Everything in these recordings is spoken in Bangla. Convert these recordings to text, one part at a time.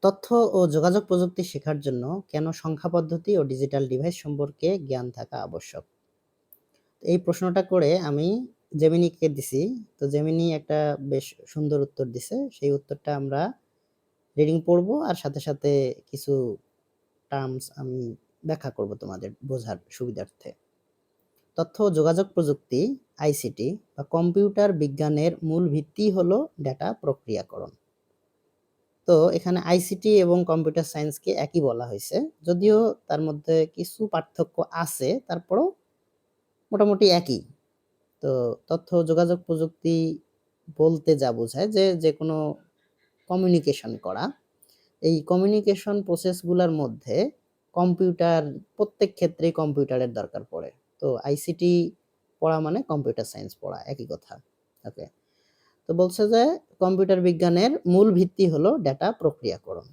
তথ্য ও যোগাযোগ প্রযুক্তি শেখার জন্য কেন সংখ্যা পদ্ধতি ও ডিজিটাল ডিভাইস সম্পর্কে জ্ঞান থাকা আবশ্যক? এই প্রশ্নটা করে আমি জেমিনিকে দিছি। তো জেমিনি একটা বেশ সুন্দর উত্তর দিছে। সেই উত্তরটা আমরা রিডিং পড়ব আর সাথে কিছু টার্মস আমি ব্যাখ্যা করব তোমাদের বোঝার সুবিধার্থে। তথ্য ও যোগাযোগ প্রযুক্তি আইসিটি বা কম্পিউটার বিজ্ঞানের মূল ভিত্তিই হলো ডেটা প্রক্রিয়াকরণ। তো এখানে আইসিটি এবং কম্পিউটার সায়েন্সকে একই বলা হয়েছে। যদিও তার মধ্যে কিছু পার্থক্য আছে, তারপরেও মোটামুটি একই। তো তথ্য যোগাযোগ প্রযুক্তি বলতে যা বোঝায় যে, যেকোনো কমিউনিকেশন করা। এই কমিউনিকেশন প্রসেসগুলার মধ্যে কম্পিউটার প্রত্যেক ক্ষেত্রেই কম্পিউটারের দরকার পড়ে। তো আইসিটি পড়া মানে কম্পিউটার সায়েন্স পড়া, একই কথা। ওকে। তো বলছে যে কম্পিউটার বিজ্ঞানের মূল ভিত্তি হলো ডেটা প্রক্রিয়াকরণ।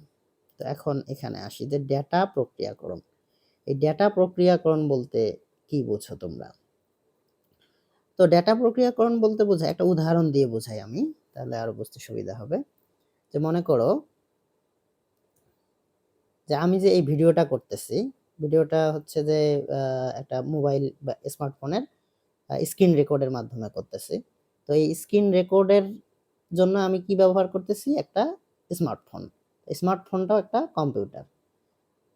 তো এখন এখানে আসি যে ডেটা প্রক্রিয়াকরণ। এই ডেটা প্রক্রিয়াকরণ বলতে কি বোঝো তোমরা? তো ডেটা প্রক্রিয়াকরণ বলতে বোঝায়, একটা উদাহরণ দিয়ে বোঝাই আমি, তাহলে আরো বুঝতে সুবিধা হবে। যে মনে করো যে আমি যে এই ভিডিওটা করতেছি, ভিডিওটা হচ্ছে যে একটা মোবাইল বা স্মার্টফোনের স্ক্রিন রেকর্ডের মাধ্যমে করতেছি। তো এই স্ক্রিন রেকর্ডের জন্য আমি কি ব্যবহার করতেছি? একটা স্মার্টফোন। স্মার্টফোনটাও একটা কম্পিউটার।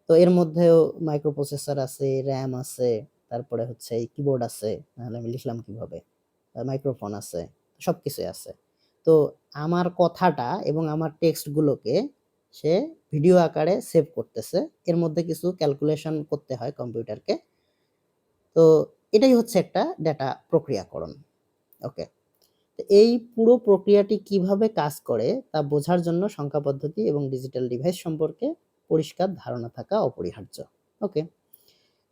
তো এর মধ্যেও মাইক্রোপ্রসেসর আছে, RAM আছে, তারপরে হচ্ছে এই কিবোর্ড আছে, নাহলে আমি লিখলাম কিভাবে? মাইক্রোফোন আছে, সবকিছুই আছে। তো আমার কথাটা এবং আমার টেক্সট গুলোকে সে ভিডিও আকারে সেভ করতেছে। এর মধ্যে কিছু ক্যালকুলেশন করতে হয় কম্পিউটারকে। তো এটাই হচ্ছে একটা ডেটা প্রক্রিয়াকরণ। ওকে। তো এই পুরো প্রক্রিয়াটি কিভাবে কাজ করে তা বোঝার জন্য সংখ্যা পদ্ধতি এবং ডিজিটাল ডিভাইস সম্পর্কে পরিষ্কার ধারণা থাকা অপরিহার্য। ওকে।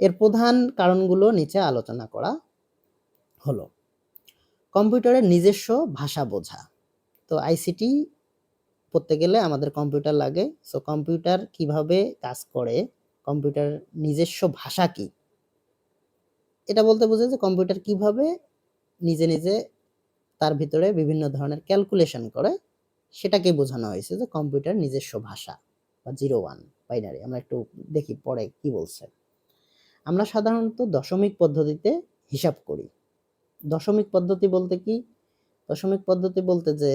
এর প্রধান কারণগুলো নিচে আলোচনা করা হলো। কম্পিউটারের নিজস্ব ভাষা বোঝা। তো আইসিটি পড়তে গেলে আমাদের কম্পিউটার লাগে। সো কম্পিউটার কিভাবে কাজ করে, কম্পিউটার নিজস্ব ভাষা কি? এটা বলতে বোঝায় যে কম্পিউটার কিভাবে নিজে তার ভিতরে বিভিন্ন ধরনের ক্যালকুলেশন করে, সেটাকে বোঝানো হয়েছে যে কম্পিউটার নিজস্ব ভাষা বা 0-1 বাইনারি। আমরা একটু দেখি পরে কি বলছে। আমরা সাধারণত দশমিক পদ্ধতিতে হিসাব করি। দশমিক পদ্ধতি বলতে কি? দশমিক পদ্ধতি বলতে যে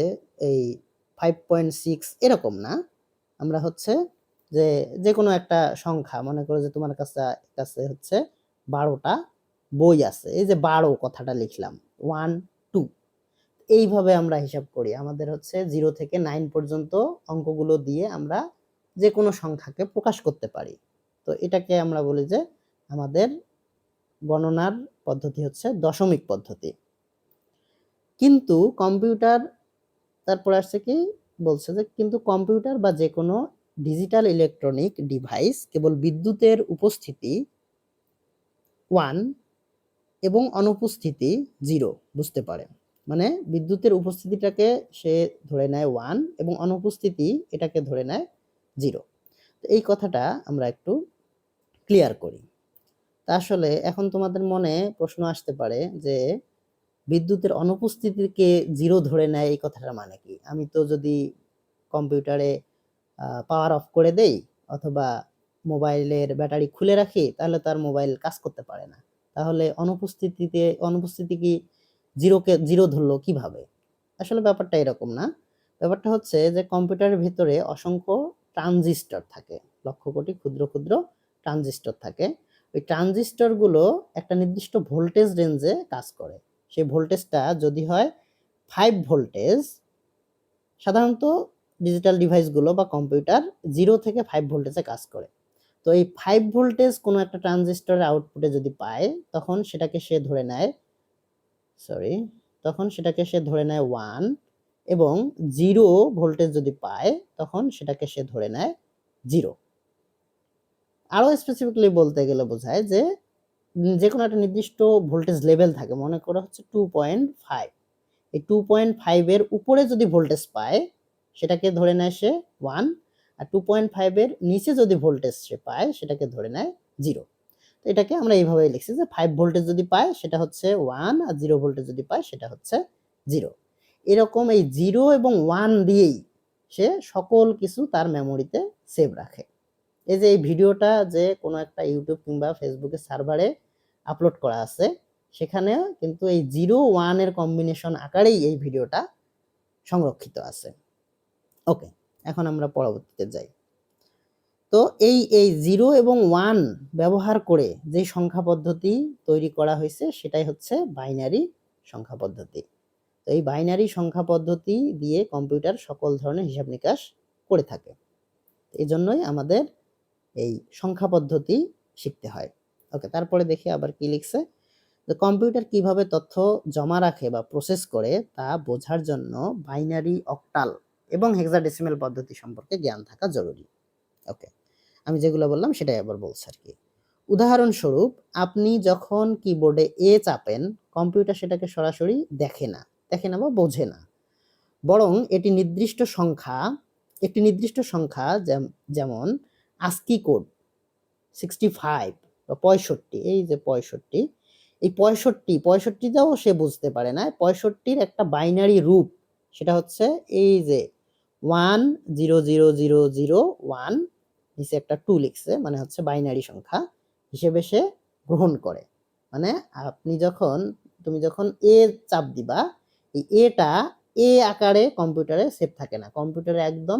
এই 5.6 এরকম না। আমরা হচ্ছে যে যেকোনো একটা সংখ্যা, মনে করো যে তোমার কাছে হচ্ছে 12 টা বই আছে। এই যে 12 কথাটা লিখলাম 1, 2, এইভাবে আমরা হিসাব করি। আমাদের হচ্ছে 0 থেকে 9 পর্যন্ত অঙ্কগুলো দিয়ে আমরা যেকোনো সংখ্যাকে প্রকাশ করতে পারি। তো এটাকে আমরা বলি যে আমাদের গণনার পদ্ধতি হচ্ছে দশমিক পদ্ধতি। কিন্তু কম্পিউটার, তারপরে আসছে কি? বলছে যে কিন্তু কম্পিউটার বা যেকোনো ডিজিটাল ইলেকট্রনিক ডিভাইস কেবল বিদ্যুতের উপস্থিতি 1 এবং অনুপস্থিতি 0 বুঝতে পারে। মানে বিদ্যুতের উপস্থিতিটাকে সে ধরে নেয় 1 এবং অনুপস্থিতি এটাকে ধরে নেয় 0। তো এই কথাটা আমরা একটু ক্লিয়ার করি। তা আসলে এখন তোমাদের মনে প্রশ্ন আসতে পারে যে বিদ্যুতের অনুপস্থিতিকে 0 ধরে নেয়, এই কথাটার মানে কি? আমি তো যদি কম্পিউটারে পাওয়ার অফ করে দেই অথবা মোবাইলের ব্যাটারি খুলে রাখি, তাহলে তো আর মোবাইল কাজ করতে পারে না। তাহলে অনুপস্থিতি কি 0 কে 0 ধরলো কিভাবে? আসলে ব্যাপারটা এরকম না। ব্যাপারটা হচ্ছে যে কম্পিউটারের ভিতরে অসংখ্য ট্রানজিস্টর থাকে। লক্ষ কোটি ক্ষুদ্র ট্রানজিস্টর থাকে। ওই ট্রানজিস্টর গুলো একটা নির্দিষ্ট ভোল্টেজ রেঞ্জে কাজ করে। সেই ভোল্টেজটা যদি হয় 5 ভোল্টেজ, সাধারণত ডিজিটাল ডিভাইসগুলো বা কম্পিউটার 0 থেকে 5 ভোল্টেজে কাজ করে। তো এই 5 ভোল্টেজ কোনো একটা ট্রানজিস্টরের আউটপুটে যদি পায়, তখন সেটাকে সে ধরে নেয় তখন সেটাকে সে ধরে নেয় 1, এবং 0 ভোল্টেজ যদি পায়, তখন সেটাকে সে ধরে নেয় 0। আরো স্পেসিফিক্যালি বলতে গেলে বোঝায় যে যেকোনো একটা নির্দিষ্ট ভোল্টেজ লেভেল থাকে, মনে করা হচ্ছে 2.5। এই 2.5 এর উপরে যদি ভোল্টেজ পায়, সেটাকে ধরে নেয় সে 1, আর 2.5 এর নিচে যদি ভোল্টেজ সে পায়, সেটাকে ধরে নেয় 0। তো এটাকে আমরা এইভাবেই লিখছি যে 5 ভোল্টেজ যদি পায় সেটা হচ্ছে 1, আর 0 ভোল্টেজ যদি পায় সেটা হচ্ছে 0। এরকম এই 0 এবং 1 দিয়েই সে সকল কিছু তার মেমোরিতে সেভ রাখে। এই যে এই ভিডিওটা যে কোনো একটা ইউটিউব কিংবা ফেসবুকের সার্ভারে আপলোড করা আছে, সেখানেও কিন্তু এই 0 1 এর কম্বিনেশন আকারেই এই ভিডিওটা সংরক্ষিত আছে। ওকে, এখন আমরা পরবর্তীতে যাই। তো এই 0 এবং 1 ব্যবহার করে যে সংখ্যা পদ্ধতি তৈরি করা হয়েছে সেটাই হচ্ছে বাইনারি সংখ্যা পদ্ধতি। তো এই বাইনারি সংখ্যা পদ্ধতি দিয়ে কম্পিউটার সকল ধরনের হিসাব নিকাশ করে থাকে। এজন্যই আমাদের এই সংখ্যা পদ্ধতি শিখতে হয়। ওকে, তারপরে দেখি আবার কি লিখছে। যে কম্পিউটার কিভাবে তথ্য জমা রাখে বা প্রসেস করে তা বোঝার জন্য বাইনারি, অক্টাল এবং হেক্সাডেসিমাল পদ্ধতি সম্পর্কে জ্ঞান থাকা জরুরি। ওকে, আমি যেগুলো বললাম সেটাই আবার বলছি আর কি। উদাহরণস্বরূপ, আপনি যখন কিবোর্ডে এ চাপেন, কম্পিউটার সেটাকে সরাসরি দেখে না বা বোঝে না, বরং একটি নির্দিষ্ট সংখ্যা যেমন ASCII কোড 65 বা 65, এই যে 65, এই 65টাও সে বুঝতে পারে না। 65-র একটা বাইনারি রূপ, সেটা হচ্ছে এই যে 1000001, নিচে একটা 2 লিখছে, মানে হচ্ছে বাইনারি সংখ্যা হিসেবে সে গ্রহণ করে। মানে তুমি যখন এ চাপ দিবা, এই এটা এ আকারে কম্পিউটারে সেভ থাকে না, কম্পিউটারে একদম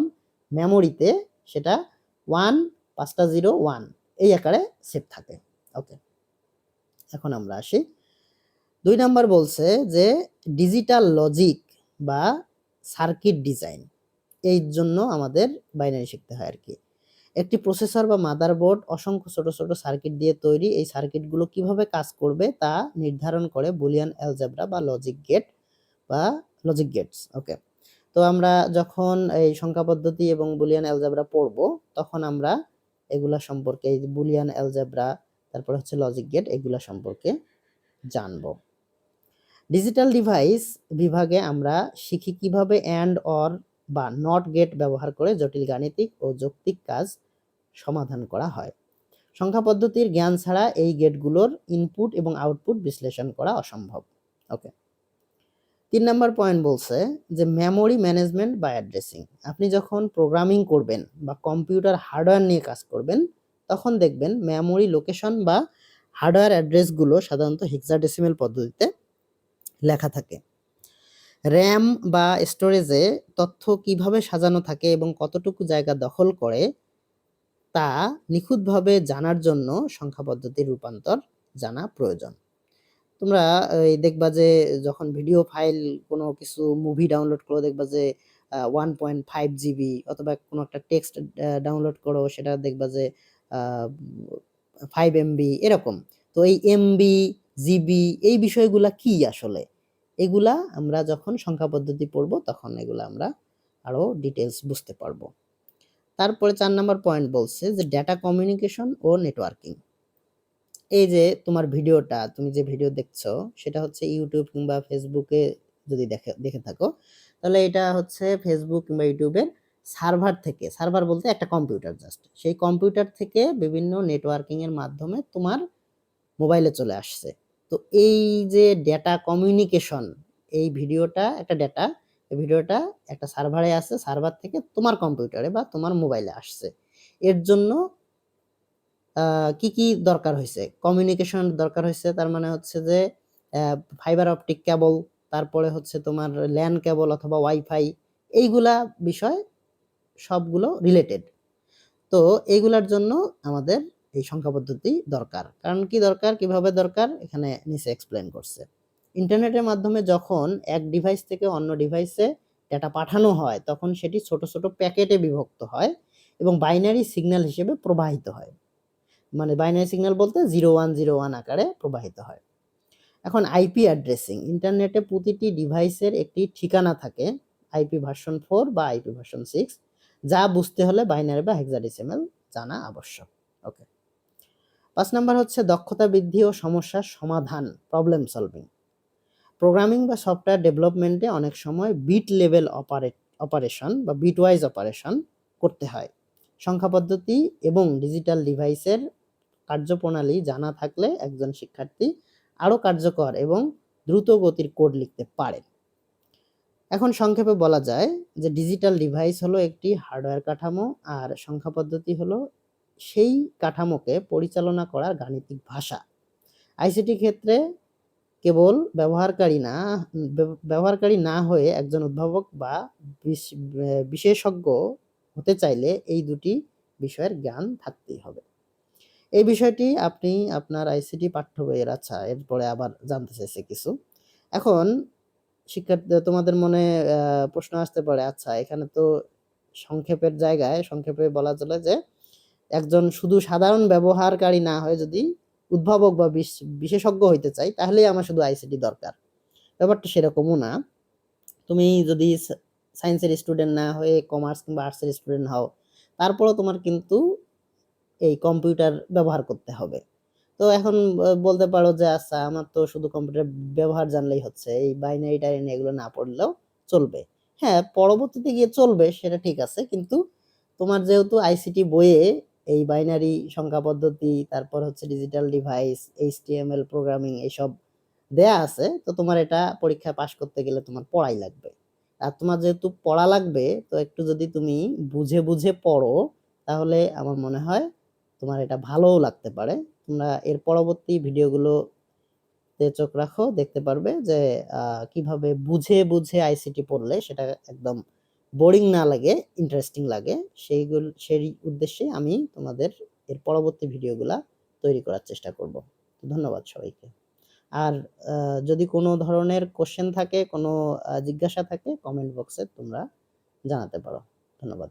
মেমোরিতে সেটা 1 এই আকারে সেভ থাকে। ওকে, এখন আমরা আসি। 2 নাম্বার বলছে যে ডিজিটাল লজিক বা সার্কিট ডিজাইন, এই জন্য আমাদের বাইনারি শিখতে হয় আর কি। একটি প্রসেসর বা মাদারবোর্ড অসংখ্য ছোট ছোট সার্কিট দিয়ে তৈরি। এই সার্কিটগুলো কিভাবে কাজ করবে তা নির্ধারণ করে বুলিয়ান অ্যালজেব্রা বা লজিক গেটস। ওকে, তো আমরা যখন এই সংখ্যা পদ্ধতি এবং বুলিয়ান অ্যালজেব্রা পড়বো, তখন আমরা এগুলা সম্পর্কে, এই বুলিয়ান অ্যালজেব্রা, তারপর হচ্ছে লজিক গেট, এগুলা সম্পর্কে জানবো। ডিজিটাল ডিভাইস বিভাগে আমরা শিখি কিভাবে অ্যান্ড, অর বা নট গেট ব্যবহার করে জটিল গাণিতিক ও যৌক্তিক কাজ সমাধান করা হয়। সংখ্যা পদ্ধতির জ্ঞান ছাড়া এই গেটগুলোর ইনপুট এবং আউটপুট বিশ্লেষণ করা অসম্ভব। ওকে, 3 নাম্বার পয়েন্ট বলছে যে মেমোরি ম্যানেজমেন্ট বা অ্যাড্রেসিং। আপনি যখন প্রোগ্রামিং করবেন বা কম্পিউটার হার্ডওয়্যার নিয়ে কাজ করবেন, তখন দেখবেন মেমোরি লোকেশন বা হার্ডওয়্যার অ্যাড্রেসগুলো সাধারণত হেক্সাডেসিমাল পদ্ধতিতে লেখা থাকে। র্যাম বা স্টোরেজে তথ্য কিভাবে সাজানো থাকে এবং কতটুকু জায়গা দখল করে তা নিখুঁতভাবে জানার জন্য সংখ্যা পদ্ধতির রূপান্তর জানা প্রয়োজন। তোমরা দেখবা যে যখন ভিডিও ফাইল, কোনো কিছু মুভি ডাউনলোড করো, দেখবা যে 1.5 জিবি, অথবা কোনো একটা টেক্সট ডাউনলোড করো, সেটা দেখবা যে 5 এমবি এরকম। তো এই এমবি, জিবি, এই বিষয়গুলা কি আসলে, এগুলা আমরা যখন সংখ্যা পদ্ধতি পড়বো তখন এগুলা আমরা আরো ডিটেলস বুঝতে পারবো। তারপরে 4 নাম্বার পয়েন্ট বলছে যে ডেটা কমিউনিকেশন ও নেটওয়ার্কিং। এই যে তোমার ভিডিওটা, তুমি যে ভিডিও দেখছো, সেটা হচ্ছে ইউটিউব কিংবা ফেসবুকে যদি দেখে থাকো, তাহলে এটা হচ্ছে ফেসবুক কিংবা ইউটিউবের সার্ভার থেকে, সার্ভার বলতে একটা কম্পিউটার, জাস্ট সেই কম্পিউটার থেকে বিভিন্ন নেটওয়ার্কিং এর মাধ্যমে তোমার মোবাইলে চলে আসছে। তো এই যে ডেটা কমিউনিকেশন, এই ভিডিওটা একটা ডেটা, এই ভিডিওটা একটা সার্ভারে আছে, সার্ভার থেকে তোমার কম্পিউটারে বা তোমার মোবাইলে আসছে। এর জন্য কি কি দরকার হয়েছে? কমিউনিকেশন দরকার হয়েছে, তার মানে হচ্ছে যে ফাইবার অপটিক কেবল, তারপরে হচ্ছে তোমার ল্যান কেবল অথবা ওয়াইফাই, এইগুলা বিষয় সবগুলো রিলেটেড। তো এইগুলার জন্য আমাদের এই সংখ্যা পদ্ধতি দরকার। কারণ কি দরকার, কিভাবে দরকার, এখানে নিচে এক্সপ্লেন করছে। ইন্টারনেটের মাধ্যমে যখন এক ডিভাইস থেকে অন্য ডিভাইসে ডেটা পাঠানো হয়, তখন সেটি ছোট ছোট প্যাকেটে বিভক্ত হয় এবং বাইনারি সিগন্যাল হিসেবে প্রবাহিত হয়। মানে বাইনারি সিগন্যাল বলতে 0101 আকারে প্রবাহিত হয়। এখন আইপি অ্যাড্রেসিং। ইন্টারনেটে প্রতিটি ডিভাইসের একটি ঠিকানা থাকে, আইপি ভার্সন 4 বা আইপি ভার্সন 6, যা বুঝতে হলে বাইনারি বা হেক্সাডেসিমাল জানা আবশ্যক। ওকে, 5 নাম্বার হচ্ছে দক্ষতা বৃদ্ধি ও সমস্যার সমাধান, প্রবলেম সলভিং। প্রোগ্রামিং বা সফটওয়্যার ডেভেলপমেন্টে অনেক সময় বিট লেভেল অপারেশন বা বিটওয়াইজ অপারেশন করতে হয়। সংখ্যা পদ্ধতি এবং ডিজিটাল ডিভাইসের কার্যপ্রণালী জানা থাকলে একজন শিক্ষার্থী আরো কার্যকর এবং দ্রুত গতির কোড লিখতে পারে। এখন সংক্ষেপে বলা যায় যে ডিজিটাল ডিভাইস হলো একটি হার্ডওয়্যার কাঠামো, আর সংখ্যা পদ্ধতি হলো সেই কাঠামোকে পরিচালনা করার গাণিতিক ভাষা। আইসিটি ক্ষেত্রে কেবল ব্যবহারকারী না হয়ে একজন উদ্ভাবক বা বিশেষজ্ঞ হতে চাইলে এই দুটি বিষয়ের জ্ঞান থাকতেই হবে। এই বিষয়টি আপনি আপনার আইসিটি পাঠ্য বইয়ের, আচ্ছা এরপরে আবার জানতে চাইছে কিছু। এখন শিক্ষার্থী তোমাদের মনে প্রশ্ন আসতে পারে, আচ্ছা এখানে তো সংক্ষেপের জায়গায় সংক্ষেপে বলা চলে যে একজন শুধু সাধারণ ব্যবহারকারী না হয়ে যদি উদ্ভাবক বা বিশেষজ্ঞ হইতে চাই তাহলেই আমার শুধু আইসিটি দরকার। ব্যাপারটা সেরকমও না। তুমি যদি সায়েন্সের স্টুডেন্ট না হয়ে কমার্স কিংবা আর্টসের স্টুডেন্ট হও, তারপরেও তোমার কিন্তু এই কম্পিউটার ব্যবহার করতে হবে। তো এখন বলতে পারো যে আচ্ছা আমার তো শুধু কম্পিউটার ব্যবহার জানলেই হচ্ছে, এই বাইনারি টাইনারি এগুলো না পড়লেও চলবে। হ্যাঁ, পরবর্তীতে গিয়ে চলবে সেটা ঠিক আছে, কিন্তু তোমার যেহেতু আইসিটি বইয়ে এই বাইনারি সংখ্যা পদ্ধতি, তারপর হচ্ছে ডিজিটাল ডিভাইস, এইচটিএমএল প্রোগ্রামিং এইসব দেয়া আছে, তো তোমার এটা পরীক্ষায় পাশ করতে গেলে তোমার পড়াই লাগবে। আর তোমার যেহেতু পড়া লাগবে, তো একটু যদি তুমি বুঝে বুঝে পড়ো তাহলে আমার মনে হয় তোমার এটা ভালোও লাগতে পারে। তোমরা এর পরবর্তী ভিডিওগুলোতে চোখ রাখো, দেখতে পারবে যে কিভাবে বুঝে বুঝে আইসিটি পড়লে সেটা একদম বোরিং না লাগে, ইন্টারেস্টিং লাগে। সেই উদ্দেশ্যে আমি তোমাদের এর পরবর্তী ভিডিওগুলা তৈরি করার চেষ্টা করব। ধন্যবাদ সবাইকে। আর যদি কোনো ধরনের কোশ্চেন থাকে, কোনো জিজ্ঞাসা থাকে, কমেন্ট বক্সে তোমরা জানাতে পারো। ধন্যবাদ।